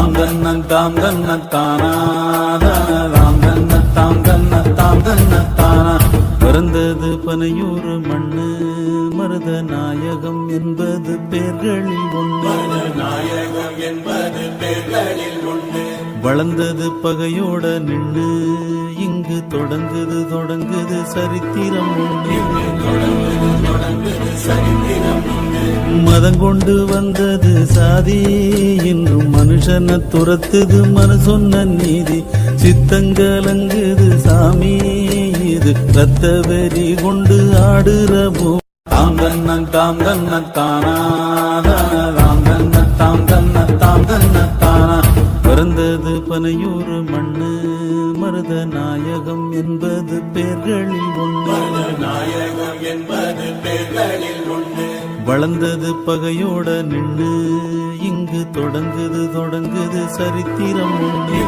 தாம் தன்ன தாம் தன்ன தானா தாம் தன்ன தாம் தன்ன தாம் தன்ன தானா. பிறந்தது பனையூறு மண்ணு மருத நாயகம் என்பது பேர்களில் ஒன்று. நாயகம் என்பது பேர்களில் ஒன்று. வளர்ந்தது பகையோட நின்று இங்கு தொடங்குது சரித்திரம் ஒன்று. சரித்திரம் ஒன்று. மதம் கொண்டு வந்தது சாதி இன்றும் மனுஷனை துரத்துது மனு சொன்ன நீதி. சித்தங்கலங்குது சாமி இது ரத்த வெறி கொண்டு ஆடுற பூ. தாம் தன்ன தாம் தன்ன தானா தாம் தன்ன தாம் தன்ன தாம் தன்ன தானா. பிறந்தது பனையூறு மண்ணு மருத நாயகம் என்பது பேர்களில் ஒன்று. நாயகம் என்பது பேர்களில் ஒன்று. வளர்ந்தது பகையோட நின்று இங்கு தொடங்குது சரித்திரம் ஒன்று.